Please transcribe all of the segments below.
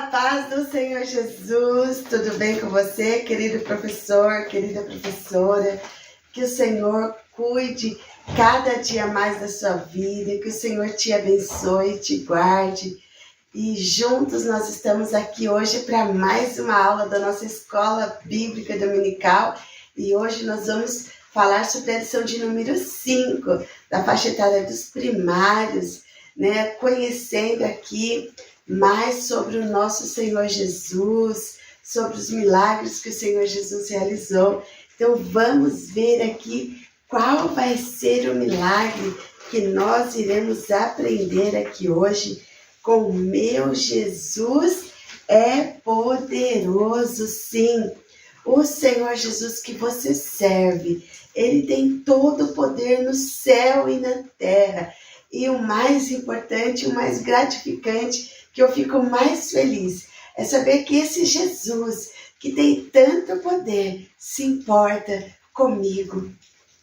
A paz do Senhor Jesus, tudo bem com você, querido professor, querida professora? Que o Senhor cuide cada dia mais da sua vida, que o Senhor te abençoe, te guarde. E juntos nós estamos aqui hoje para mais uma aula da nossa Escola Bíblica Dominical. E hoje nós vamos falar sobre a lição de número 5, da faixa etária dos primários, né? Conhecendo aqui mais sobre o nosso Senhor Jesus, sobre os milagres que o Senhor Jesus realizou. Então vamos ver aqui qual vai ser o milagre que nós iremos aprender aqui hoje. Com o meu Jesus é poderoso, sim. O Senhor Jesus que você serve, Ele tem todo o poder no céu e na terra. E o mais importante, o mais gratificante, que eu fico mais feliz, é saber que esse Jesus, que tem tanto poder, se importa comigo.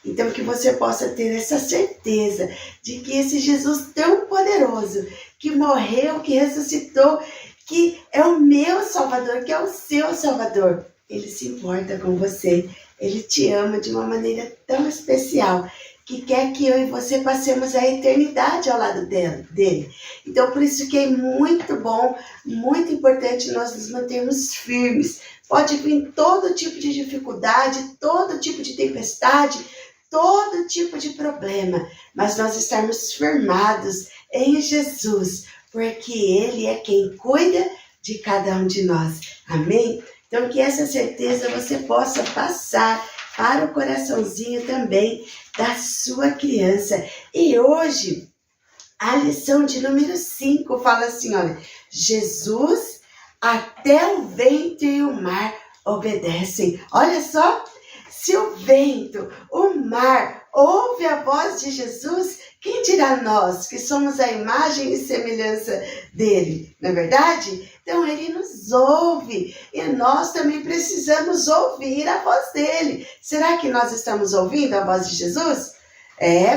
Então, que você possa ter essa certeza de que esse Jesus tão poderoso, que morreu, que ressuscitou, que é o meu Salvador, que é o seu Salvador, Ele se importa com você. Ele te ama de uma maneira tão especial, que quer que eu e você passemos a eternidade ao lado dele. Então, por isso que é muito bom, muito importante nós nos mantermos firmes. Pode vir todo tipo de dificuldade, todo tipo de tempestade, todo tipo de problema, mas nós estarmos firmados em Jesus, porque Ele é quem cuida de cada um de nós. Amém? Então, que essa certeza você possa passar para o coraçãozinho também da sua criança. E hoje, a lição de número 5 fala assim, olha, Jesus, até o vento e o mar obedecem. Olha só, se o vento, o mar, ouve a voz de Jesus, quem dirá nós, que somos a imagem e semelhança dele, não é verdade? Então, ele nos ouve e nós também precisamos ouvir a voz dele. Será que nós estamos ouvindo a voz de Jesus?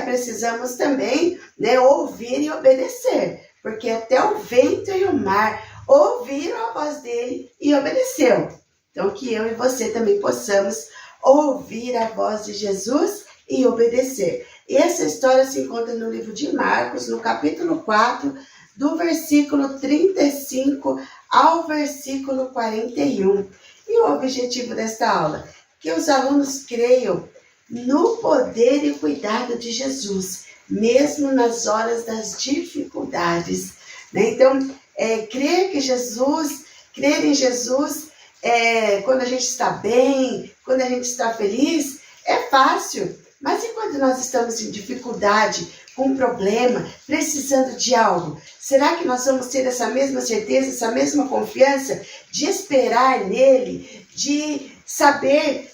Precisamos também, né, ouvir e obedecer, porque até o vento e o mar ouviram a voz dele e obedeceu. Então, que eu e você também possamos ouvir a voz de Jesus e obedecer. E essa história se encontra no livro de Marcos, no capítulo 4, do versículo 35 ao versículo 41. E o objetivo desta aula? Que os alunos creiam no poder e cuidado de Jesus, mesmo nas horas das dificuldades. Né? Então, crer em Jesus, quando a gente está bem, quando a gente está feliz, é fácil. Mas e quando nós estamos em dificuldade, com um problema, precisando de algo? Será que nós vamos ter essa mesma certeza, essa mesma confiança de esperar nele, de saber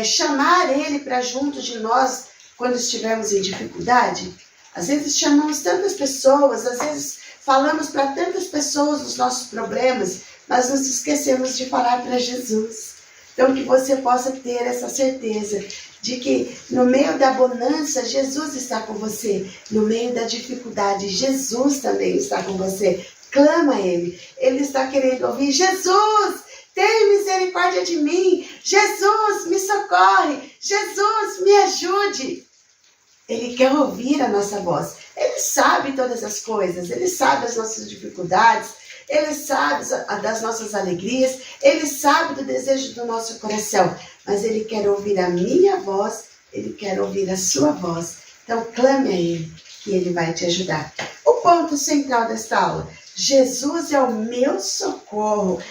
chamar ele para junto de nós quando estivermos em dificuldade? Às vezes chamamos tantas pessoas, às vezes falamos para tantas pessoas os nossos problemas, mas nos esquecemos de falar para Jesus. Então, que você possa ter essa certeza de que no meio da bonança, Jesus está com você. No meio da dificuldade, Jesus também está com você. Clama a Ele. Ele está querendo ouvir: Jesus, tenha misericórdia de mim. Jesus, me socorre. Jesus, me ajude. Ele quer ouvir a nossa voz. Ele sabe todas as coisas. Ele sabe as nossas dificuldades. Ele sabe das nossas alegrias, Ele sabe do desejo do nosso coração, mas Ele quer ouvir a minha voz, Ele quer ouvir a sua voz. Então, clame a Ele, que Ele vai te ajudar. O ponto central desta aula: Jesus é o meu socorro,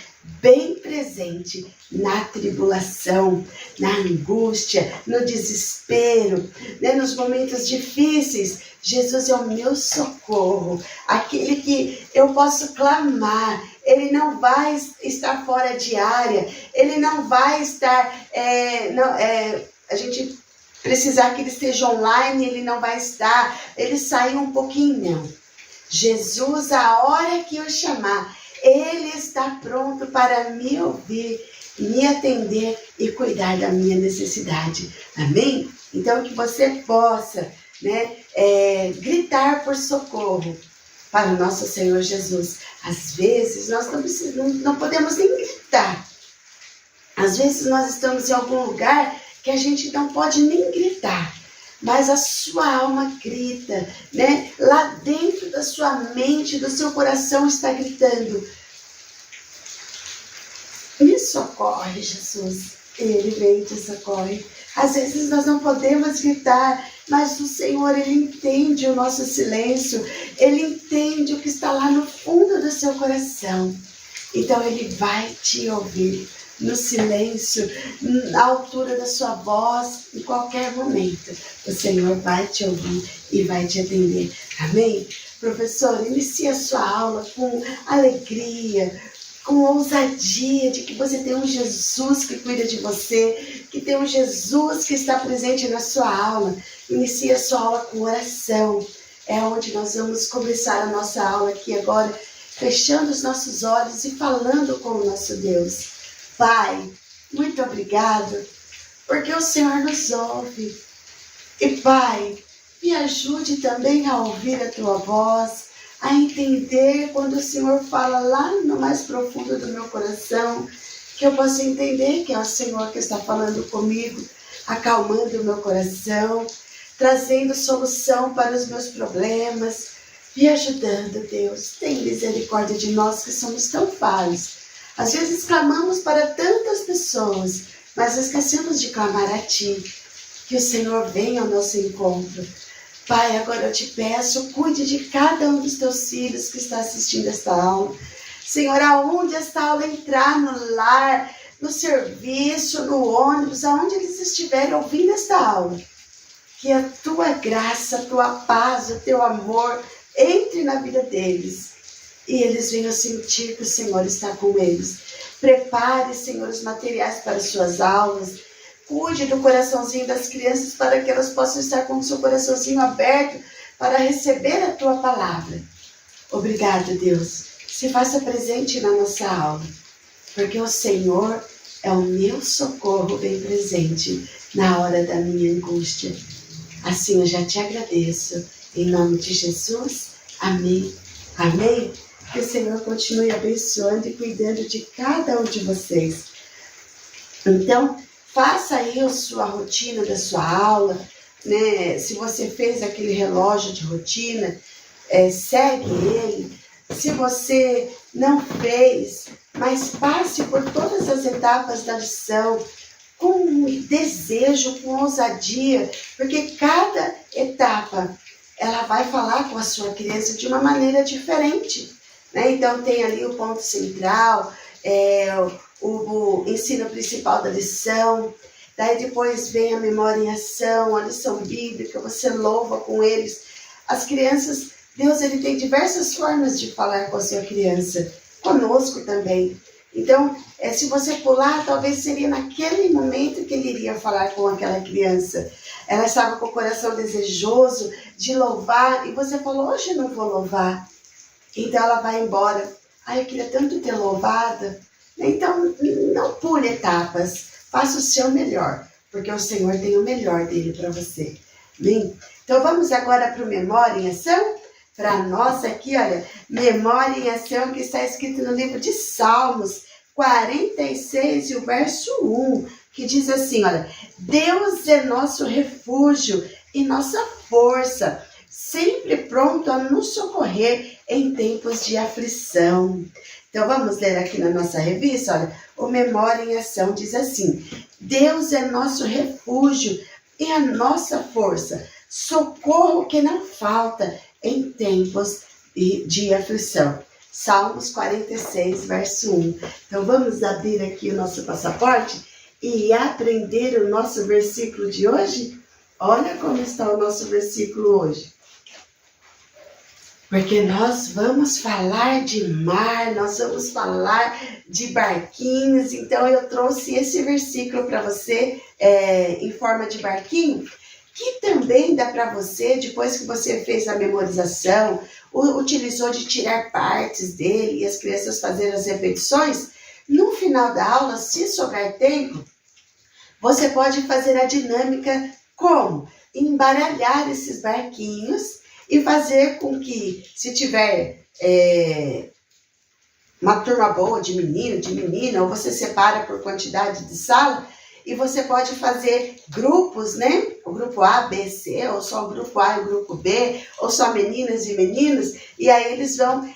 bem presente na tribulação, na angústia, no desespero, né? Nos momentos difíceis. Jesus é o meu socorro, aquele que eu posso clamar. Ele não vai estar fora de área, ele não vai estar, a gente precisar que ele esteja online, ele não vai estar, ele saiu um pouquinho, não. Jesus, a hora que eu chamar, Ele está pronto para me ouvir, me atender e cuidar da minha necessidade. Amém? Então, que você possa, né, gritar por socorro para o nosso Senhor Jesus. Às vezes nós não podemos nem gritar. Às vezes nós estamos em algum lugar que a gente não pode nem gritar, mas a sua alma grita, né? Lá dentro da sua mente, do seu coração está gritando: me socorre, Jesus. Ele vem e te socorre. Às vezes nós não podemos gritar, mas o Senhor, Ele entende o nosso silêncio. Ele entende o que está lá no fundo do seu coração. Então Ele vai te ouvir no silêncio, na altura da sua voz, em qualquer momento. O Senhor vai te ouvir e vai te atender. Amém? Professor, inicie a sua aula com alegria, com ousadia de que você tem um Jesus que cuida de você, que tem um Jesus que está presente na sua aula. Inicie a sua aula com oração. É onde nós vamos começar a nossa aula aqui agora, fechando os nossos olhos e falando com o nosso Deus. Pai, muito obrigado, porque o Senhor nos ouve. E Pai, me ajude também a ouvir a Tua voz, a entender quando o Senhor fala lá no mais profundo do meu coração, que eu possa entender que é o Senhor que está falando comigo, acalmando o meu coração, trazendo solução para os meus problemas, me ajudando, Deus. Tem misericórdia de nós que somos tão falhos. Às vezes clamamos para tantas pessoas, mas esquecemos de clamar a Ti, que o Senhor venha ao nosso encontro. Pai, agora eu te peço, cuide de cada um dos Teus filhos que está assistindo esta aula. Senhor, aonde esta aula entrar, no lar, no serviço, no ônibus, aonde eles estiverem ouvindo esta aula, que a Tua graça, a Tua paz, o Teu amor entre na vida deles. E eles venham sentir que o Senhor está com eles. Prepare, Senhor, os materiais para as suas aulas. Cuide do coraçãozinho das crianças para que elas possam estar com o seu coraçãozinho aberto para receber a Tua palavra. Obrigado, Deus. Se faça presente na nossa aula, porque o Senhor é o meu socorro bem presente na hora da minha angústia. Assim eu já te agradeço. Em nome de Jesus. Amém. Amém. Que o Senhor continue abençoando e cuidando de cada um de vocês. Então, faça aí a sua rotina da sua aula, né? Se você fez aquele relógio de rotina, segue ele. Se você não fez, mas passe por todas as etapas da lição com desejo, com ousadia, porque cada etapa ela vai falar com a sua criança de uma maneira diferente. Então tem ali o ponto central, o ensino principal da lição, daí depois vem a memória em ação, a lição bíblica, você louva com eles. As crianças, Deus ele tem diversas formas de falar com a sua criança, conosco também. Então, se você pular, talvez seria naquele momento que ele iria falar com aquela criança. Ela estava com o coração desejoso de louvar, e você falou, hoje eu não vou louvar. Então ela vai embora. Eu queria tanto ter louvado. Então, não pule etapas. Faça o seu melhor, porque o Senhor tem o melhor dele para você. Amém? Então, vamos agora para o Memória em Ação? Para nós aqui, olha, Memória em Ação, que está escrito no livro de Salmos 46, e o verso 1, que diz assim, olha, Deus é nosso refúgio e nossa força, sempre pronto a nos socorrer em tempos de aflição. Então, vamos ler aqui na nossa revista, olha, o Memória em Ação diz assim, Deus é nosso refúgio e a nossa força, socorro que não falta em tempos de aflição. Salmos 46, verso 1. Então, vamos abrir aqui o nosso passaporte e aprender o nosso versículo de hoje? Olha como está o nosso versículo hoje. Porque nós vamos falar de mar, nós vamos falar de barquinhos. Então, eu trouxe esse versículo para você em forma de barquinho, que também dá para você, depois que você fez a memorização, utilizou de tirar partes dele e as crianças fazerem as repetições, no final da aula, se sobrar tempo, você pode fazer a dinâmica como? Embaralhar esses barquinhos e fazer com que, se tiver uma turma boa de menino, de menina, ou você separa por quantidade de sala, e você pode fazer grupos, né? O grupo A, B, C, ou só o grupo A e o grupo B, ou só meninas e meninos, e aí eles vão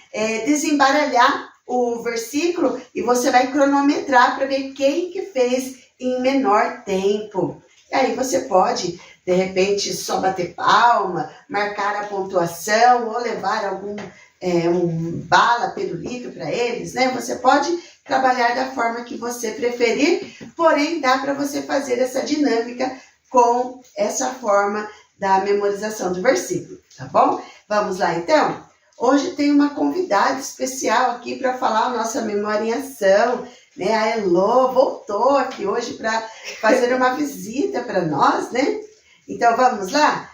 desembaralhar o versículo e você vai cronometrar para ver quem que fez em menor tempo. E aí você pode, de repente, só bater palma, marcar a pontuação, ou levar algum bala, pirulito para eles, né? Você pode trabalhar da forma que você preferir, porém dá para você fazer essa dinâmica com essa forma da memorização do versículo, tá bom? Vamos lá então? Hoje tem uma convidada especial aqui para falar a nossa memória em ação, né? A Elô voltou aqui hoje para fazer uma visita para nós, né? Então vamos lá?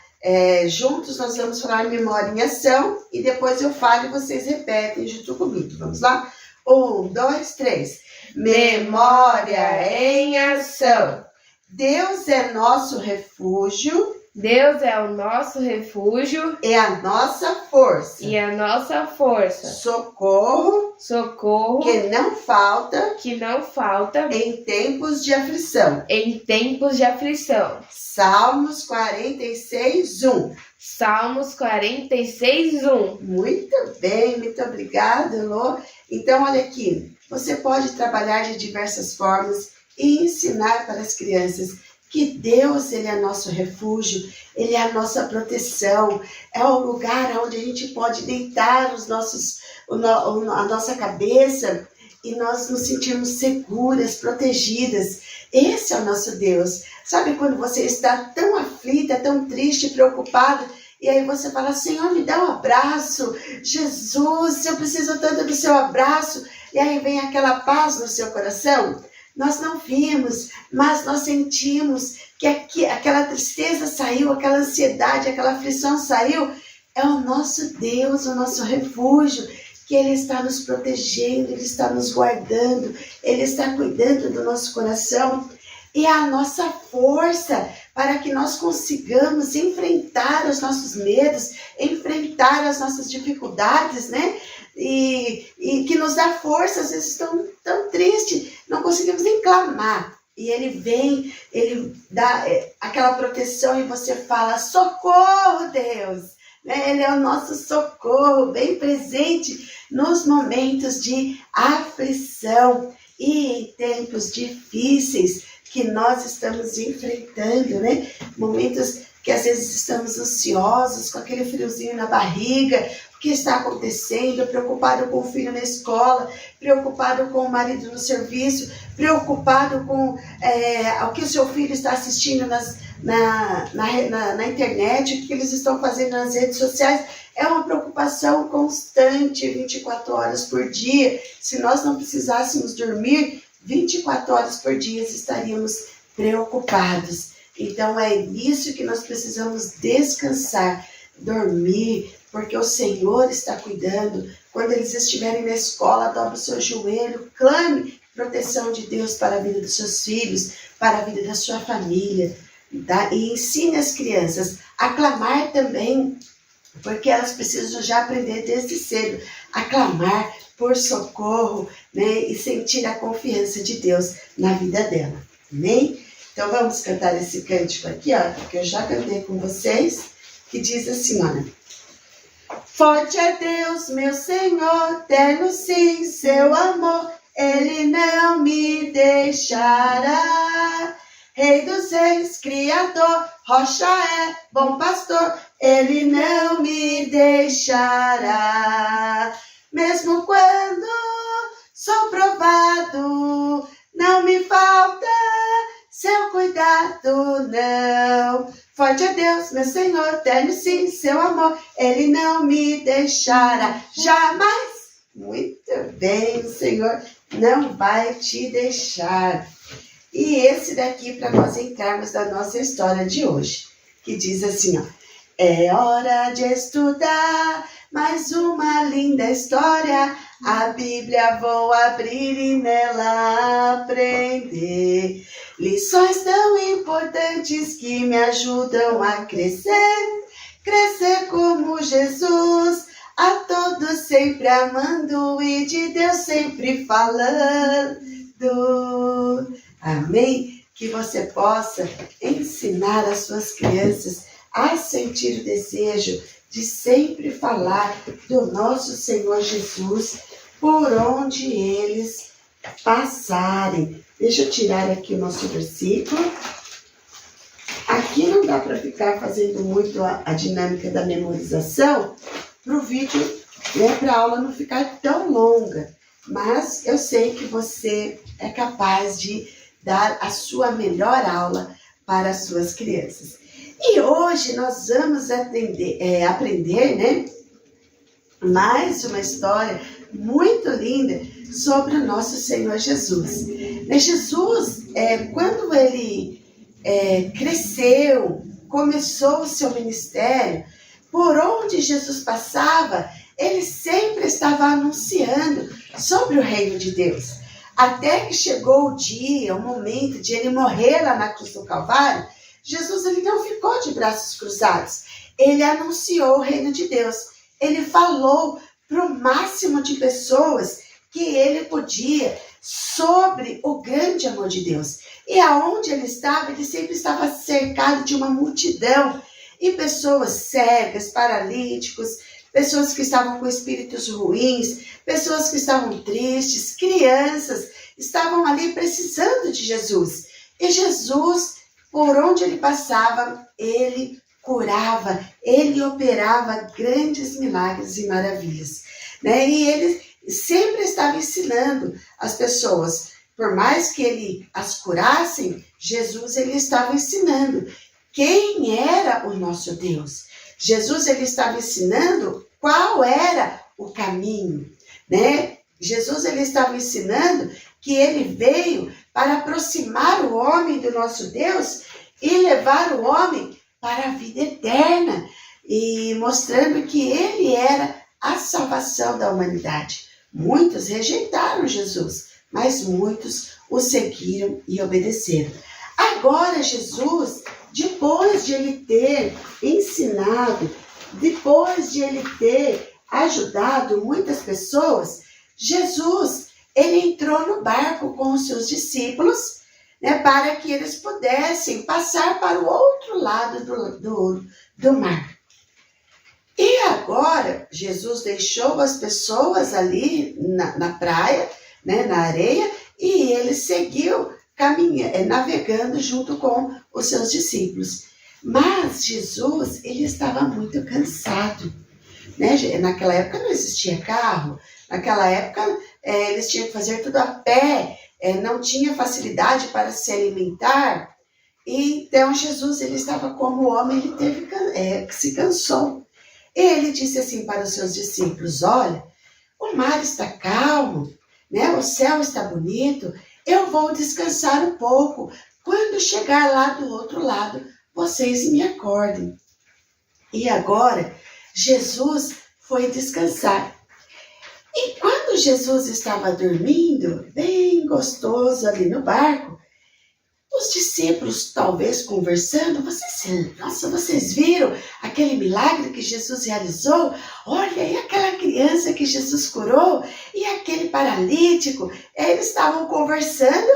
Juntos nós vamos falar memória em ação e depois eu falo e vocês repetem junto comigo. Vamos lá? 1, 2, 3. Memória em ação. Deus é nosso refúgio. Deus é o nosso refúgio e a nossa força. E a nossa força. Socorro. Socorro. Que não falta. Que não falta. Em tempos de aflição. Em tempos de aflição. Salmos 46, 1. Salmos 46, 1. Muito bem, muito obrigada, Elô. Então, olha aqui, você pode trabalhar de diversas formas e ensinar para as crianças que Deus, Ele é nosso refúgio, Ele é a nossa proteção, é o lugar onde a gente pode deitar a nossa cabeça e nós nos sentirmos seguras, protegidas. Esse é o nosso Deus. Sabe quando você está tão aflita, tão triste, preocupada, e aí você fala, Senhor, me dá um abraço, Jesus, eu preciso tanto do seu abraço, e aí vem aquela paz no seu coração. Nós não vimos, mas nós sentimos que aquela tristeza saiu, aquela ansiedade, aquela aflição saiu. É o nosso Deus, o nosso refúgio, que Ele está nos protegendo, Ele está nos guardando, Ele está cuidando do nosso coração. E a nossa força para que nós consigamos enfrentar os nossos medos, enfrentar as nossas dificuldades, né? E que nos dá força, às vezes tão triste, não conseguimos nem clamar. E Ele vem, Ele dá aquela proteção e você fala, socorro, Deus! Né? Ele é o nosso socorro, bem presente nos momentos de aflição e em tempos difíceis que nós estamos enfrentando, né? Momentos que às vezes estamos ansiosos, com aquele friozinho na barriga, o que está acontecendo, preocupado com o filho na escola, preocupado com o marido no serviço, preocupado com o que o seu filho está assistindo na internet, o que eles estão fazendo nas redes sociais. É uma preocupação constante, 24 horas por dia. Se nós não precisássemos dormir, 24 horas por dia estaríamos preocupados. Então é nisso que nós precisamos descansar, dormir, porque o Senhor está cuidando. Quando eles estiverem na escola, dobre o seu joelho, clame proteção de Deus para a vida dos seus filhos, para a vida da sua família. Tá? E ensine as crianças a clamar também, porque elas precisam já aprender desde cedo a clamar por socorro, né? E sentir a confiança de Deus na vida dela. Amém? Então vamos cantar esse cântico aqui, ó, que eu já cantei com vocês, que diz assim, olha. Forte é Deus, meu Senhor, terno sim, seu amor, Ele não me deixará. Rei dos reis, Criador, rocha é, bom pastor, Ele não me deixará. Mesmo quando sou provado, não me falta seu cuidado, não. Forte é Deus, meu Senhor, terno sim, seu amor, Ele não me deixará jamais. Muito bem, o Senhor não vai te deixar. E esse daqui para nós entrarmos na nossa história de hoje, que diz assim, ó. É hora de estudar mais uma linda história, a Bíblia vou abrir e nela aprender. Lições tão importantes que me ajudam a crescer, crescer como Jesus, a todos sempre amando e de Deus sempre falando. Amém? Que você possa ensinar as suas crianças a sentir o desejo de sempre falar do nosso Senhor Jesus por onde eles passarem. Deixa eu tirar aqui o nosso versículo. Aqui não dá para ficar fazendo muito a dinâmica da memorização para o vídeo, né, para a aula não ficar tão longa. Mas eu sei que você é capaz de dar a sua melhor aula para as suas crianças. E hoje nós vamos aprender, né, mais uma história muito linda sobre o nosso Senhor Jesus. Jesus, quando ele cresceu, começou o seu ministério, por onde Jesus passava, ele sempre estava anunciando sobre o reino de Deus. Até que chegou o dia, o momento de ele morrer lá na cruz do Calvário, Jesus ele não ficou de braços cruzados. Ele anunciou o reino de Deus. Ele falou para o máximo de pessoas que ele podia sobre o grande amor de Deus. E aonde ele sempre estava cercado de uma multidão. E pessoas cegas, paralíticos, pessoas que estavam com espíritos ruins, pessoas que estavam tristes, crianças, estavam ali precisando de Jesus. E Jesus, por onde ele passava, ele curava, ele operava grandes milagres e maravilhas, né? E ele sempre estava ensinando as pessoas, por mais que ele as curassem, Jesus ele estava ensinando quem era o nosso Deus. Jesus ele estava ensinando qual era o caminho, né? Jesus ele estava ensinando que ele veio para aproximar o homem do nosso Deus e levar o homem para a vida eterna, e mostrando que ele era a salvação da humanidade. Muitos rejeitaram Jesus, mas muitos o seguiram e obedeceram. Agora Jesus, depois de ele ter ensinado, depois de ele ter ajudado muitas pessoas, Jesus, ele entrou no barco com os seus discípulos, né, para que eles pudessem passar para o outro lado do mar. E agora, Jesus deixou as pessoas ali na praia, né, na areia, e ele seguiu navegando junto com os seus discípulos. Mas Jesus, ele estava muito cansado, né? Naquela época não existia carro, naquela época eles tinham que fazer tudo a pé, não tinha facilidade para se alimentar. E então Jesus, ele estava como homem, ele teve que se cansou. E ele disse assim para os seus discípulos: olha, o mar está calmo, né? O céu está bonito, eu vou descansar um pouco. Quando chegar lá do outro lado, vocês me acordem. E agora, Jesus foi descansar. E quando Jesus estava dormindo, bem gostoso ali no barco, os discípulos, talvez conversando, vocês viram aquele milagre que Jesus realizou? Olha, e aquela criança que Jesus curou? E aquele paralítico? Eles estavam conversando,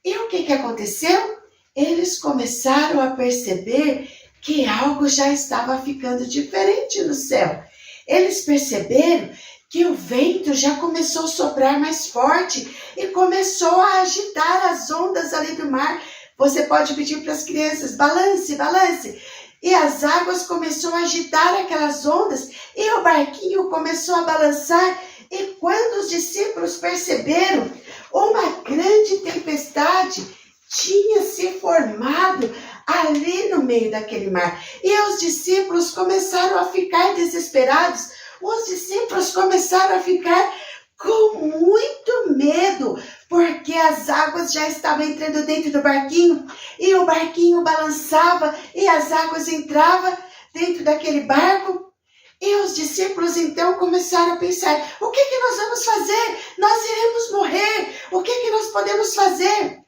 e o que aconteceu? Eles começaram a perceber que algo já estava ficando diferente no céu. Eles perceberam que o vento já começou a soprar mais forte e começou a agitar as ondas ali do mar. Você pode pedir para as crianças: balance, balance. E as águas começaram a agitar aquelas ondas e o barquinho começou a balançar. E quando os discípulos perceberam, uma grande tempestade tinha se formado ali no meio daquele mar. E os discípulos começaram a ficar desesperados. Os discípulos começaram a ficar com muito medo, porque as águas já estavam entrando dentro do barquinho, e o barquinho balançava, e as águas entravam dentro daquele barco. E os discípulos então começaram a pensar: o que nós vamos fazer? Nós iremos morrer, o que nós podemos fazer?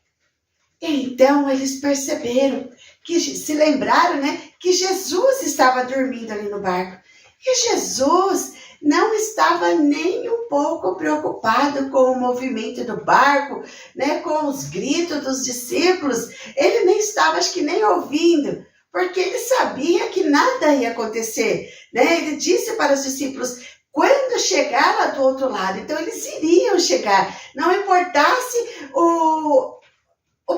Então eles perceberam que se lembraram, né, que Jesus estava dormindo ali no barco. E Jesus não estava nem um pouco preocupado com o movimento do barco, né, com os gritos dos discípulos. Ele nem estava, acho que nem ouvindo, porque ele sabia que nada ia acontecer, né? Ele disse para os discípulos, quando chegar lá do outro lado, então eles iriam chegar, não importasse o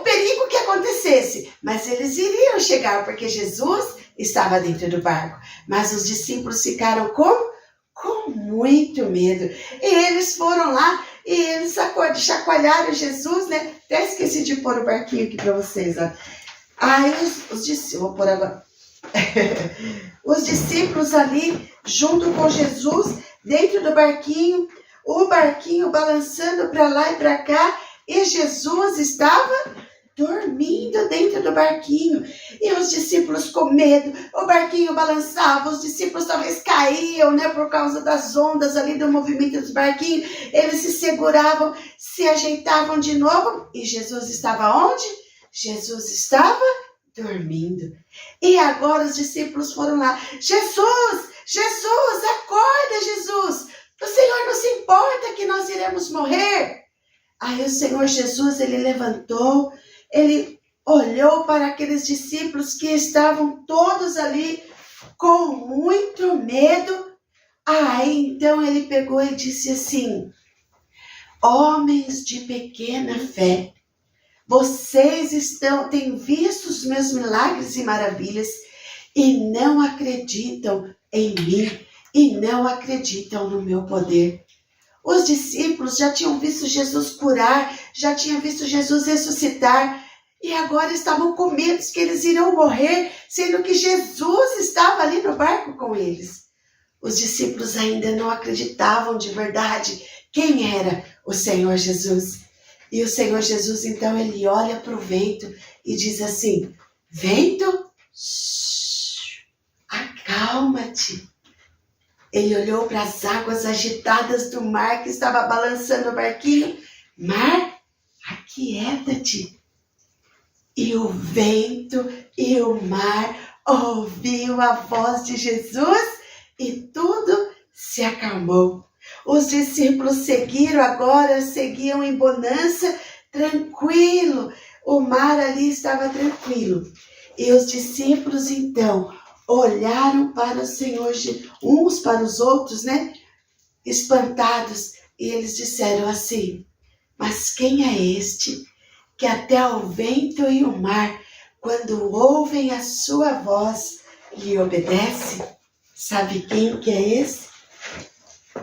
perigo que acontecesse, mas eles iriam chegar, porque Jesus estava dentro do barco. Mas os discípulos ficaram com muito medo. E eles foram lá e eles chacoalharam Jesus, né? Até esqueci de pôr o barquinho aqui para vocês, ó. Aí os discípulos, vou pôr agora. Os discípulos ali, junto com Jesus, dentro do barquinho, o barquinho balançando para lá e para cá, e Jesus estava dormindo dentro do barquinho. E os discípulos com medo, o barquinho balançava, os discípulos talvez caíam, né, por causa das ondas ali do movimento dos barquinhos. Eles se seguravam, se ajeitavam de novo, e Jesus estava onde? Jesus estava dormindo. E agora os discípulos foram lá. Jesus, Jesus, acorda, Jesus. O Senhor não se importa que nós iremos morrer. Aí o Senhor Jesus, ele levantou, ele olhou para aqueles discípulos que estavam todos ali com muito medo. Aí então ele pegou e disse assim, homens de pequena fé, vocês têm visto os meus milagres e maravilhas e não acreditam em mim e não acreditam no meu poder. Os discípulos já tinham visto Jesus curar, já tinham visto Jesus ressuscitar e agora estavam com medo que eles iriam morrer, sendo que Jesus estava ali no barco com eles. Os discípulos ainda não acreditavam de verdade quem era o Senhor Jesus. E o Senhor Jesus, então, ele olha para o vento e diz assim, vento, acalma-te. Ele olhou para as águas agitadas do mar que estava balançando o barquinho. Mar, aquieta-te. E o vento e o mar ouviu a voz de Jesus e tudo se acalmou. Os discípulos seguiam em bonança, tranquilo. O mar ali estava tranquilo. E os discípulos, então, olharam para o Senhor, uns para os outros, né? Espantados. E eles disseram assim, mas quem é este que até o vento e o mar, quando ouvem a sua voz, lhe obedece? Sabe quem que é esse?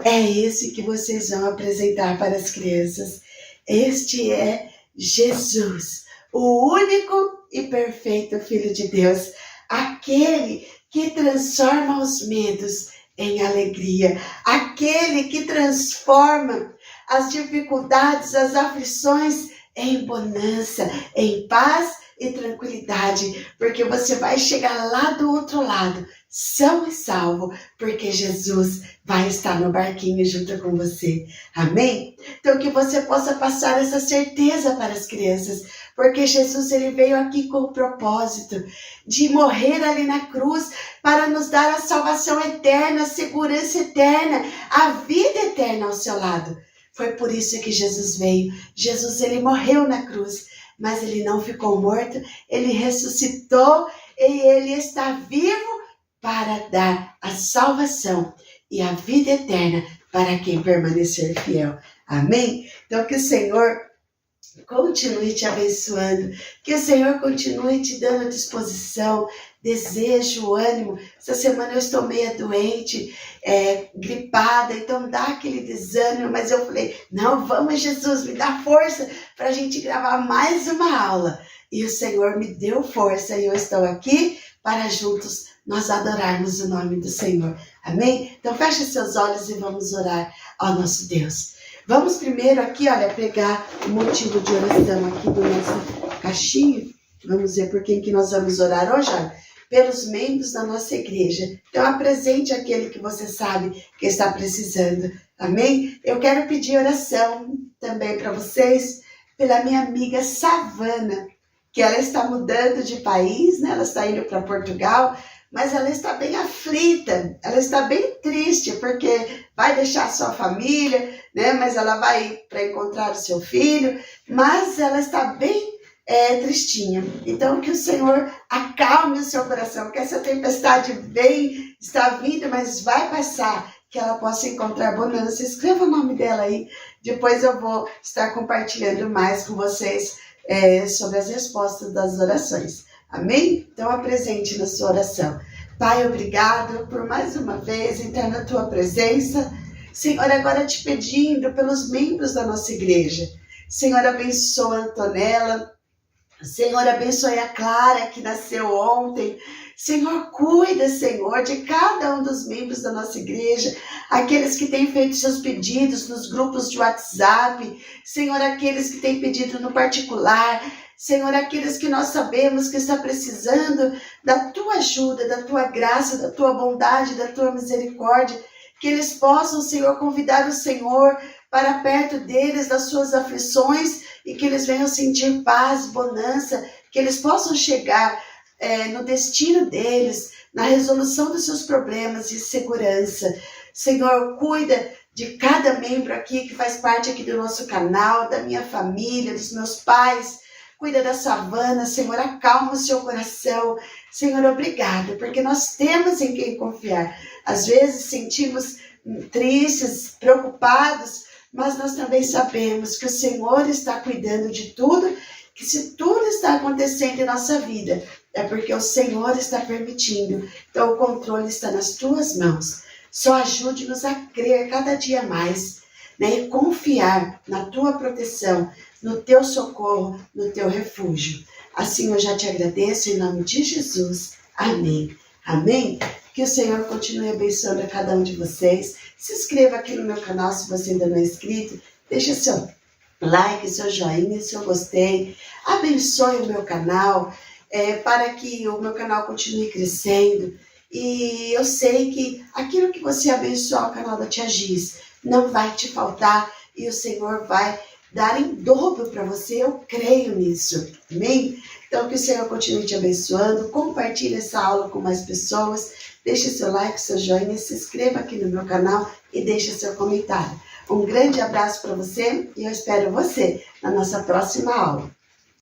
É esse que vocês vão apresentar para as crianças. Este é Jesus, o único e perfeito Filho de Deus, aquele que transforma os medos em alegria, aquele que transforma as dificuldades, as aflições em bonança, em paz e tranquilidade, porque você vai chegar lá do outro lado, são e salvo, porque Jesus vai estar no barquinho junto com você. Amém? Então que você possa passar essa certeza para as crianças, porque Jesus ele veio aqui com o propósito de morrer ali na cruz para nos dar a salvação eterna, a segurança eterna, a vida eterna ao seu lado. Foi por isso que Jesus veio. Jesus ele morreu na cruz, mas ele não ficou morto, ele ressuscitou e ele está vivo para dar a salvação e a vida eterna para quem permanecer fiel. Amém? Então que o Senhor continue te abençoando, que o Senhor continue te dando disposição, desejo, ânimo. Essa semana eu estou meio doente, gripada, então dá aquele desânimo, mas eu falei, não, vamos Jesus, me dá força para a gente gravar mais uma aula. E o Senhor me deu força e eu estou aqui para juntos nós adorarmos o nome do Senhor. Amém? Então feche seus olhos e vamos orar ao nosso Deus. Vamos primeiro aqui, olha, pegar o motivo de oração aqui do nosso caixinha. Vamos ver por quem que nós vamos orar hoje, olha. Pelos membros da nossa igreja. Então apresente aquele que você sabe que está precisando. Amém? Eu quero pedir oração também para vocês, pela minha amiga Savana. que ela está mudando de país, né? Ela está indo para Portugal, mas ela está bem aflita, ela está bem triste, porque vai deixar a sua família, né? Mas ela vai para encontrar o seu filho, mas ela está bem tristinha. Então, que o Senhor acalme o seu coração, que essa tempestade está vindo, mas vai passar, que ela possa encontrar bonança. Escreva o nome dela aí, depois eu vou estar compartilhando mais com vocês sobre as respostas das orações. Amém? Então apresente na sua oração. Pai, obrigado por mais uma vez entrar na tua presença. Senhor, agora te pedindo pelos membros da nossa igreja. Senhor, abençoa a Antonella. Senhor, abençoe a Clara, que nasceu ontem. Senhor, cuida, Senhor, de cada um dos membros da nossa igreja, aqueles que têm feito seus pedidos nos grupos de WhatsApp, Senhor, aqueles que têm pedido no particular, Senhor, aqueles que nós sabemos que está precisando da tua ajuda, da tua graça, da tua bondade, da tua misericórdia, que eles possam, Senhor, convidar o Senhor para perto deles, das suas aflições, e que eles venham sentir paz, bonança, que eles possam chegar no destino deles, na resolução dos seus problemas e segurança. Senhor, cuida de cada membro aqui que faz parte aqui do nosso canal, da minha família, dos meus pais. Cuida da Savana, Senhor, acalma o seu coração. Senhor, obrigado, porque nós temos em quem confiar. Às vezes sentimos tristes, preocupados, mas nós também sabemos que o Senhor está cuidando de tudo, que se tudo está acontecendo em nossa vida, é porque o Senhor está permitindo. Então o controle está nas tuas mãos. Só ajude-nos a crer cada dia mais, né, e confiar na tua proteção, no teu socorro, no teu refúgio. Assim eu já te agradeço em nome de Jesus. Amém. Amém? Que o Senhor continue abençoando a cada um de vocês. Se inscreva aqui no meu canal se você ainda não é inscrito. Deixa seu like, seu joinha, seu gostei. Abençoe o meu canal para que o meu canal continue crescendo. E eu sei que aquilo que você abençoar o canal da Tia Giz não vai te faltar e o Senhor vai dar em dobro para você. Eu creio nisso. Amém? Então que o Senhor continue te abençoando. Compartilhe essa aula com mais pessoas. Deixe seu like, seu joinha, se inscreva aqui no meu canal e deixe seu comentário. Um grande abraço para você e eu espero você na nossa próxima aula.